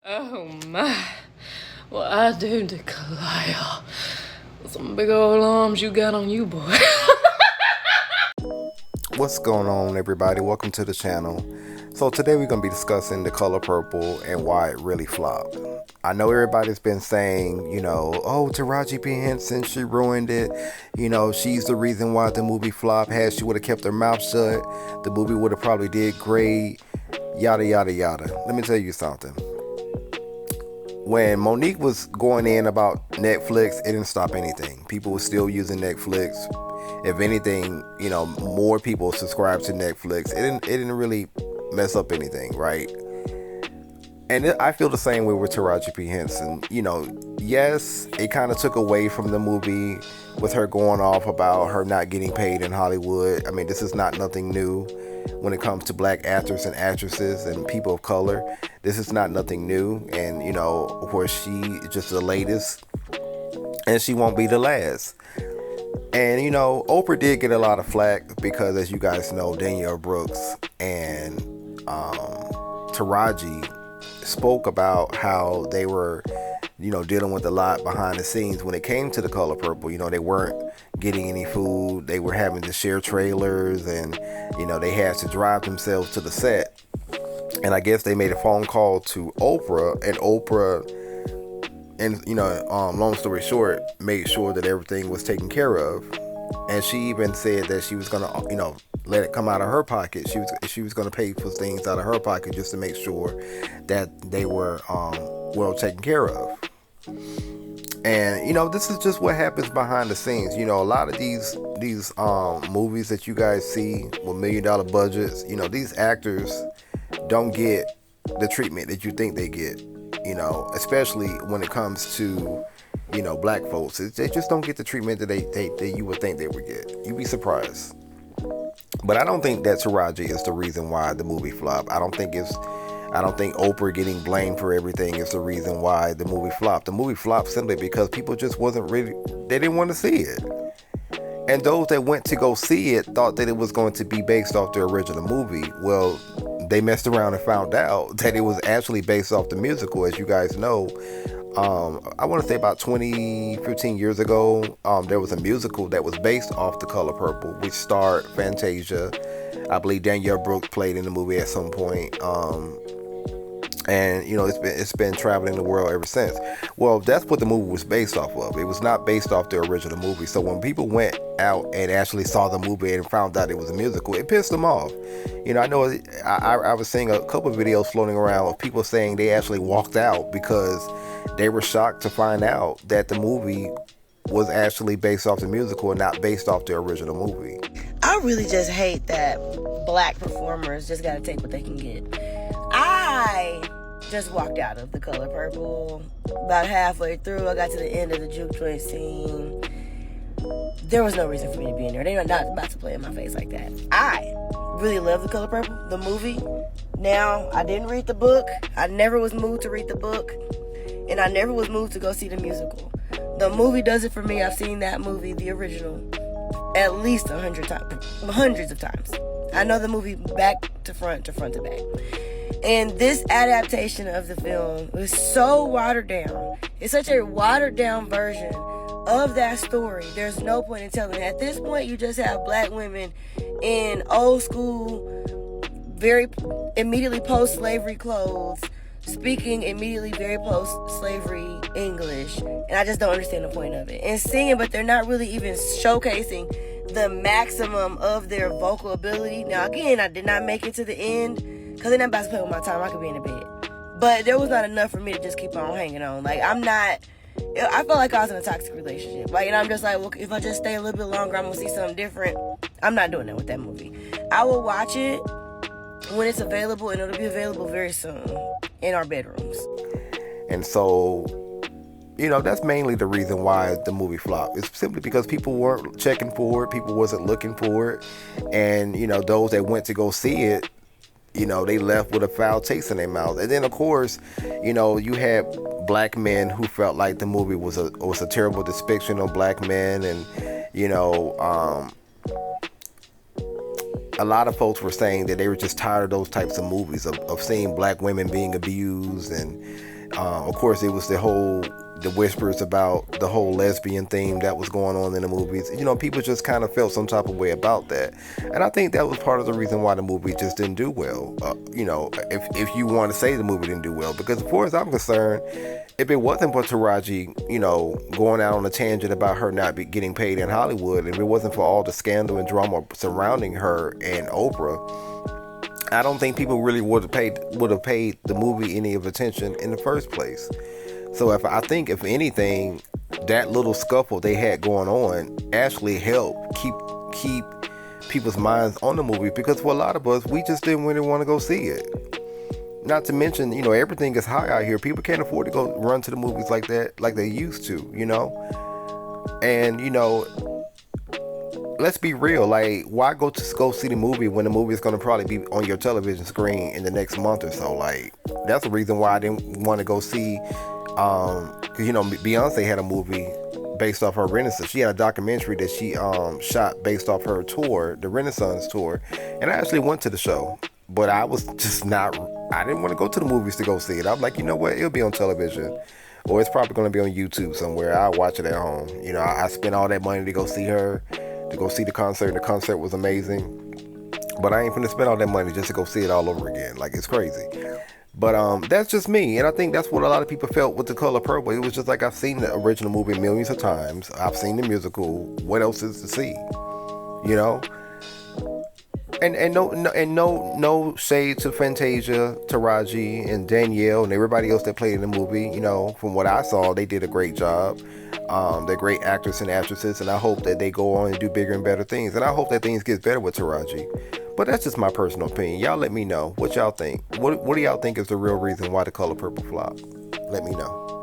Oh my. Well, I do declare. Some big old arms you got on you, boy. What's going on, everybody? Welcome to the channel. So today we're going to be discussing The Color Purple and why it really flopped. I know everybody's been saying, oh, Taraji P. Henson, she ruined it. She's the reason why the movie flopped. Had she would have kept her mouth shut, the movie would have probably did great. Yada, yada, yada. Let me tell you something. When Monique was going in about Netflix, it didn't stop anything. People were still using Netflix. If anything, more people subscribe to Netflix. It didn't really mess up anything, right? And I feel the same way with Taraji P. Henson. Yes, it kind of took away from the movie with her going off about her not getting paid in Hollywood. I mean, this is not nothing new when it comes to black actors and actresses and people of color. This is not nothing new. And, of course, she is just the latest and she won't be the last. And Oprah did get a lot of flack because, as you guys know, Danielle Brooks and Taraji spoke about how they were, dealing with a lot behind the scenes when it came to The Color Purple. They weren't getting any food. They were having to share trailers, and they had to drive themselves to the set. And I guess they made a phone call to Oprah, and Oprah, and long story short, made sure that everything was taken care of. And she even said that she was gonna let it come out of her pocket. She was gonna pay for things out of her pocket just to make sure that they were well taken care of. And this is just what happens behind the scenes. A lot of these movies that you guys see with $1 million budgets, these actors don't get the treatment that you think they get. Especially when it comes to, black folks. They just don't get the treatment that you would think they would get. You'd be surprised. But I don't think that Taraji is the reason why the movie flopped. I don't think Oprah getting blamed for everything is the reason why the movie flopped. The movie flopped simply because people just wasn't really, they didn't want to see it. And those that went to go see it thought that it was going to be based off the original movie. Well, they messed around and found out that it was actually based off the musical. As you guys know, I want to say about 15 years ago, there was a musical that was based off The Color Purple, which starred Fantasia. I believe Danielle Brooks played in the movie at some point. And it's been traveling the world ever since. Well, that's what the movie was based off of. It was not based off the original movie. So when people went out and actually saw the movie and found out it was a musical, it pissed them off. I know I was seeing a couple of videos floating around of people saying they actually walked out because they were shocked to find out that the movie was actually based off the musical and not based off the original movie. I really just hate that black performers just gotta take what they can get. I just walked out of The Color Purple about halfway through. I got to the end of the juke joint scene. There was no reason for me to be in there. They're not about to play in my face like that. I really love The Color Purple, the movie. Now, I didn't read the book. I never was moved to read the book. And I never was moved to go see the musical. The movie does it for me. I've seen that movie, the original, at least 100 times, hundreds of times. I know the movie back to front to back. And this adaptation of the film was so watered down. It's such a watered down version of that story. There's no point in telling it. At this point, you just have black women in old school, very immediately post-slavery clothes, speaking immediately very post-slavery English. And I just don't understand the point of it. And singing, but they're not really even showcasing the maximum of their vocal ability. Now, again, I did not make it to the end because they're not about to play with my time. I could be in the bed. But there was not enough for me to just keep on hanging on. I felt like I was in a toxic relationship. And I'm just like, well, if I just stay a little bit longer, I'm going to see something different. I'm not doing that with that movie. I will watch it when it's available, and it'll be available very soon in our bedrooms. And so, that's mainly the reason why the movie flopped. It's simply because people weren't checking for it. People wasn't looking for it. And, those that went to go see it, they left with a foul taste in their mouth. And then, of course, you had black men who felt like the movie was a terrible depiction of black men. And, a lot of folks were saying that they were just tired of those types of movies of seeing black women being abused, and of course it was the whispers about the whole lesbian theme that was going on in the movies. People just kind of felt some type of way about that, and I think that was part of the reason why the movie just didn't do well. If you want to say the movie didn't do well, because as far as I'm concerned, if it wasn't for Taraji, going out on a tangent about her not getting paid in Hollywood, if it wasn't for all the scandal and drama surrounding her and Oprah, I don't think people really would have paid the movie any of attention in the first place. So I think if anything, that little scuffle they had going on actually helped keep people's minds on the movie, because for a lot of us, we just didn't really want to go see it. Not to mention, everything is high out here. People can't afford to go run to the movies like that, like they used to, And, let's be real. Like, why go see the movie when the movie is going to probably be on your television screen in the next month or so? Like, that's the reason why I didn't want to go see, because, Beyonce had a movie based off her Renaissance. She had a documentary that she shot based off her tour, the Renaissance tour. And I actually went to the show. But I was just I didn't want to go to the movies to go see it. I'm like, you know what? It'll be on television. Or it's probably going to be on YouTube somewhere. I'll watch it at home. I spent all that money to go see her, to go see the concert. The concert was amazing. But I ain't finna spend all that money just to go see it all over again. Like, it's crazy. But that's just me. And I think that's what a lot of people felt with The Color Purple. It was just like, I've seen the original movie millions of times. I've seen the musical. What else is to see? And no shade to Fantasia, Taraji, and Danielle, and everybody else that played in the movie. From what I saw, they did a great job. They're great actors and actresses, and I hope that they go on and do bigger and better things. And I hope that things get better with Taraji. But that's just my personal opinion. Y'all let me know what y'all think. What do y'all think is the real reason why The Color Purple flopped? Let me know.